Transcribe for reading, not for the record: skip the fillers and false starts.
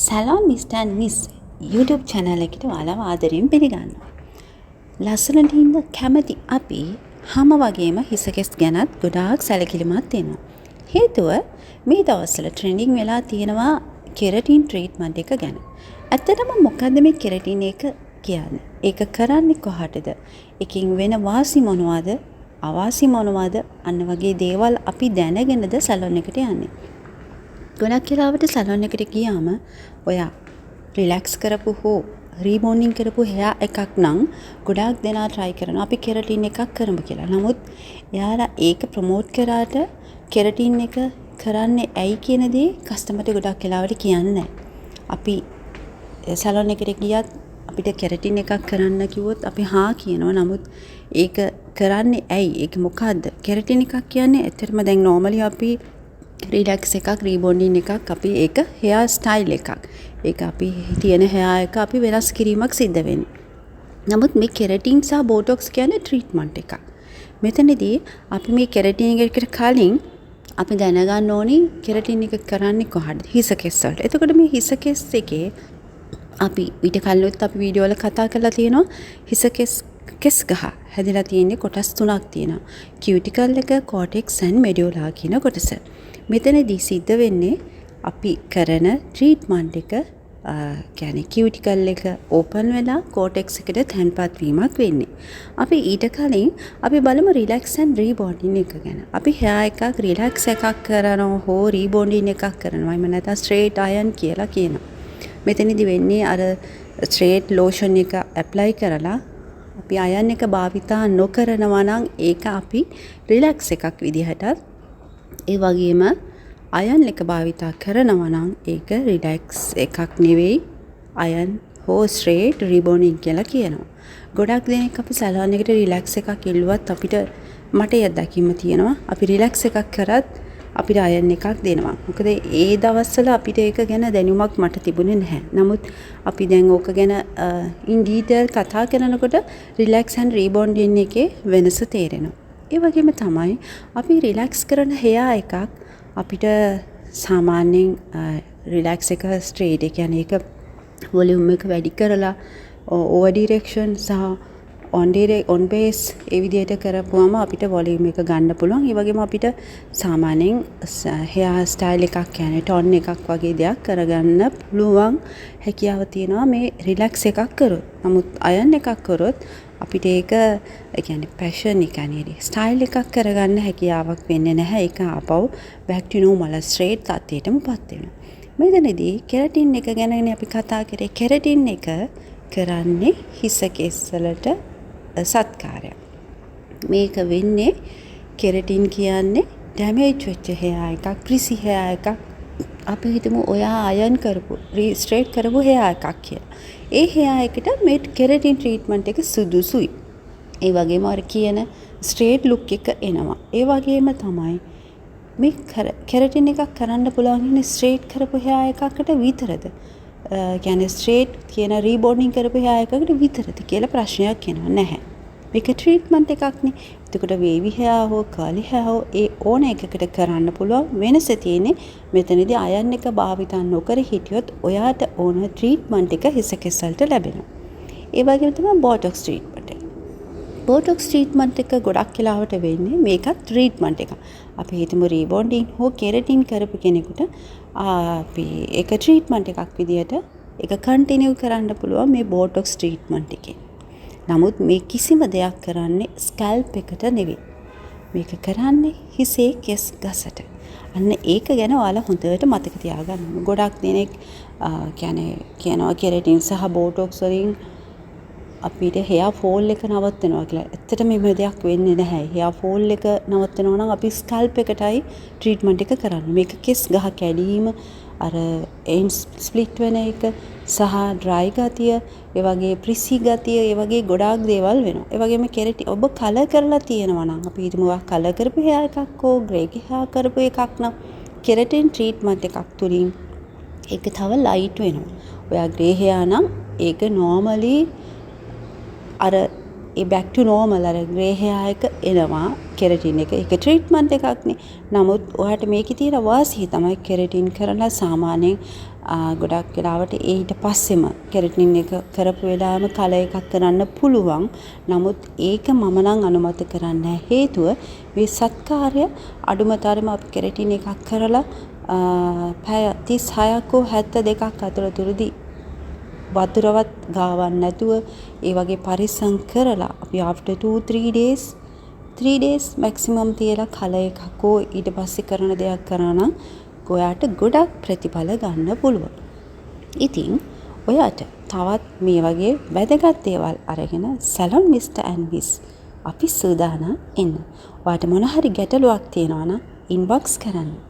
Salon mister and miss YouTube channel එකට ඔයාලව ආදරයෙන් පිළිගන්නවා. ලස්සනට ඉන්න කැමති අපි හැම වගේම හිස කෙස් ගැනත් ගොඩාක් සැලකිලිමත් වෙනවා. හේතුව මේ දවස්වල ට්‍රෙන්ඩින් වෙලා තියෙනවා කෙරටින් ට්‍රීට්මන්ට් එක ගැන. ඇත්තටම මොකද්ද මේ කෙරටින් එක කියන්නේ? ඒක කරන්නේ කොහටද? එකකින් වෙන වාසි මොනවද? අවාසි මොනවද? අන්න වගේ දේවල් අපි දැනගෙනද සැලොන් එකට යන්නේ. ගොඩක් වෙලාවට සැලොන් එකට ගියාම ඔයා රිලැක්ස් කරපු හෝ රීබෝන්ඩින් කරපු හෙයා එකක් නම් ගොඩාක් දෙනා try කරනවා අපි කෙරටින් එකක් කරමු කියලා. නමුත් එයාලා ඒක ප්‍රොමෝට් කරාට කෙරටින් එක කරන්නේ ඇයි කියන දේ කස්ටමර්ට ගොඩක් වෙලාවට කියන්නේ නැහැ. අපි සැලොන් එකට ගියත් අපිට කෙරටින් එකක් කරන්න කිව්වොත් අපි හා කියනවා. නමුත් ඒක කරන්නේ ඇයි? ඒක මොකද්ද? කෙරටින් එකක් කියන්නේ ඇත්තටම දැන් normally අපි රිලැක්ස් එකක් රීබෝන්ඩින් එකක් අපි ඒක හෙයා ස්ටයිල් එකක්. ඒක අපි තියෙන හෙයා එක අපි වෙනස් කිරීමක් සිද්ධ වෙන්නේ. නමුත් මේ කෙරටින් සහ බෝටොක්ස් කියන්නේ ට්‍රීට්මන්ට් එකක්. මෙතනදී අපි මේ කෙරටින් එකට කලින් අපි දැනගන්න ඕනි කෙරටින් එක කරන්නේ කොහොමද? හිස කෙස් වලට. එතකොට මේ හිස කෙස් එකේ අපි ඊට කලිනුත් අපි වීඩියෝ වල කතා කරලා තියෙනවා හිස කෙස් ගහ හැදිලා තියෙන්නේ කොටස් තුනක් තියෙනවා. කියුටිකල් එක, කෝටෙක්ස් and මෙඩියුලා කියන කොටස. මෙතනදී සිද්ධ වෙන්නේ අපි කරන ට්‍රීට්මන්ට් එක කියන්නේ කියුටිකල් එක ඕපන් වෙලා කෝටෙක්ස් එකට තැන්පත් වීමක් වෙන්නේ. අපි ඊට කලින් අපි බලමු රිලැක්ස් and රීබෝන්ඩින් එක ගැන. අපි හෙයා එකක් රිලැක්ස් එකක් කරනවා හෝ රීබෝන්ඩින් එකක් කරනවා. එම නැත්නම් ස්ට්‍රේට් අයන් කියලා කියනවා. මෙතනදී වෙන්නේ අර ස්ට්‍රේට් ලෝෂන් එක ඇප්ලයි කරලා අපි අයන් එක භාවිතා නොකරනවා නම් ඒක අපි රිලැක්ස් එකක් විදිහටත් ඒ වගේම අයන් එක භාවිතා කරනවා නම් ඒක රිලැක්ස් එකක් නෙවෙයි අයන් හෝ ස්ට්‍රේට් රිබෝන්ඩින් කියලා කියනවා. ගොඩක් දෙනෙක් අපි සැලොන් එකට රිලැක්ස් එකක් ඉල්ලුවත් අපිට මට යද්දකින්ම තියෙනවා අපි රිලැක්ස් එකක් කරත් අපිට අයන් එකක් දෙනවා. මොකද ඒ දවස්වල අපිට ඒක ගැන දැනුමක් මට තිබුණේ නැහැ. නමුත් අපි දැන් ඕක ගැන ඉන් ඩීටේල් කතා කරනකොට රිලැක්ස් and රීබෝන්ඩින් එකේ වෙනස තේරෙනවා. ඒ වගේම තමයි අපි රිලැක්ස් කරන හෙයා එකක් අපිට සාමාන්‍යයෙන් රිලැක්ස් එක ස්ට්‍රේට් ඒ කියන්නේ ඒක වොලියුම් එක වැඩි කරලා ඕවර් ඩිරෙක්ෂන් සහ ඔන් බේස් ඒ විදිහට කරපුවම අපිට වොලියුම් එක ගන්න පුළුවන්. ඒ වගේම අපිට සාමාන්‍යයෙන් හෙයා ස්ටයිල් එකක් කියන්නේ ටෝන් එකක් වගේ දෙයක් කරගන්න පුළුවන් හැකියාව තියෙනවා මේ රිලැක්ස් එකක් කරොත්. නමුත් අයන් එකක් කරොත් අපිට ඒක කියන්නේ පැෂන් එක නේද ස්ටයිල් එකක් කරගන්න හැකියාවක් වෙන්නේ නැහැ. ඒක ආපහු බෑක් ටු නෝමල් ස්ට්‍රේට් තත්ත්වයටමපත් වෙනවා. මෙතනදී කෙරටින් එක ගැනනේ අපි කතා කරේ. කෙරටින් එක කරන්නේ හිස කෙස් වලට සත්කාරයක්. මේක වෙන්නේ කෙරටින් කියන්නේ ඩැමේජ් වෙච්ච හෙයා එකක්, ක්‍රිසි හෙයා එකක්. අපි හිතමු ඔයා අයන් කරපු, ස්ට්‍රේට් කරපු හෙයා එකක් කියලා. ඒ හෙයා එකට මේ කෙරටින් ට්‍රීට්මන්ට් එක සුදුසුයි. ඒ වගේම අර කියන ස්ට්‍රේට් ලුක් එක එනවා. ඒ වගේම තමයි මේ කෙරටින් එකක් කරන්න පුළුවන් ඉන්නේ ස්ට්‍රේට් කරපු හෙයා එකකට විතරද? කියන්නේ ස්ට්‍රේට් කියන රීබෝන්ඩින් කරපු හෙයා එකකට විතරද කියලා ප්‍රශ්නයක් එනවා. නැහැ. මේක ට්‍රීට්මන්ට් එකක්නේ. එතකොට වේවි හෙයා හෝ කර්ලි හෙයා හෝ ඒ ඕන එකකට කරන්න පුළුවන්. වෙනස තියෙන්නේ මෙතනදී අයන් එක භාවිතා නොකර හිටියොත් ඔයාට ඕන ට්‍රීට්මන්ට් එක හිස කෙස් වලට ලැබෙනවා. ඒ වගේම තමයි බෝටොක්ස් ට්‍රීට්මන්ට් එක. බෝටොක්ස් ට්‍රීට්මන්ට් එක ගොඩක් වෙලාවට වෙන්නේ මේකත් ට්‍රීට්මන්ට් එකක්. අපි හිතමු රීබෝන්ඩින් හෝ කෙරටින් කරපු කෙනෙකුට අපි ඒක ට්‍රීට්මන්ට් එකක් විදියට ඒක කන්ටිනියු කරන්න පුළුවන් මේ බෝටොක්ස් ට්‍රීට්මන්ට් එකේ. නමුත් මේ කිසිම දෙයක් කරන්නේ ස්කැල්ප් එකට නෙවෙයි. මේක කරන්නේ හිසේ කෙස් ගසට. අන්න ඒක ගැන ඔයාලා හොඳට මතක තියාගන්න. ගොඩක් දෙනෙක් කියනවා කෙරටින් සහ බෝටොක්ස් වලින් අපිට හෙයා ෆෝල් එක නවත්තනවා කියලා. ඇත්තටම මේ දෙයක් වෙන්නේ නැහැ. හෙයා ෆෝල් එක නවත්තනවා නම් අපි ස්කැල්ප් එකටයි ට්‍රීට්මන්ට් එක කරන්නේ. මේක කෙස් ගහ කැඩීම අර එන්ඩ් ස්ප්ලිට් වෙන එක සහ ඩ්‍රයි ගතිය, ඒ වගේ ප්‍රිසි ගතිය, ඒ වගේ ගොඩාක් දේවල් වෙනවා. ඒ වගේම කෙරටි ඔබ කලර් කරලා තියෙනවා නම් අපි හිතමු කලර් කරපු හෙයා එකක් හෝ ග්‍රේ හෙයා කරපු එකක් නම් කෙරටින් ට්‍රීට්මන්ට් එකක් තුලින් ඒක තව ලයිට් වෙනවා. ඔයා ග්‍රේ හෙයා නම් ඒක normally අර ඒ බෑක් ටු නෝමල් අර ග්‍රේ හෙයා එක එනවා කෙරටින් එක. ඒක ට්‍රීට්මන්ට් එකක්නේ. නමුත් ඔයාට මේකේ තියෙන වාසිය තමයි කෙරටින් කරලා සාමාන්‍යයෙන් ගොඩක් වෙලාවට ඊට පස්සෙම කෙරටින් එක කරපු වෙලාවෙම කලර් එකක් කරන්න පුළුවන්. නමුත් ඒක මම නම් අනුමත කරන්නේ නැහැ. හේතුව මේ සත්කාරය අඩුම තරම අපි කෙරටින් එකක් කරලා පැය 36ක් හෝ 72ක් අතරතුරදී වතුරවත් ගාවන්න නැතුව ඒ වගේ පරිස්සම් කරලා අපි after 3 days maximum තියලා කලර් එකක් හෝ ඊට පස්සේ කරන දෙයක් කරා නම් ඔයාට ගොඩක් ප්‍රතිඵල ගන්න පුළුවන්. ඉතින් ඔයාට තවත් මේ වගේ වැදගත් දේවල් අරගෙන salon Mr and Miss අපි සූදානම් එන්න. ඔයාට මොන හරි ගැටලුවක් තියෙනවා නම් inbox කරන්න.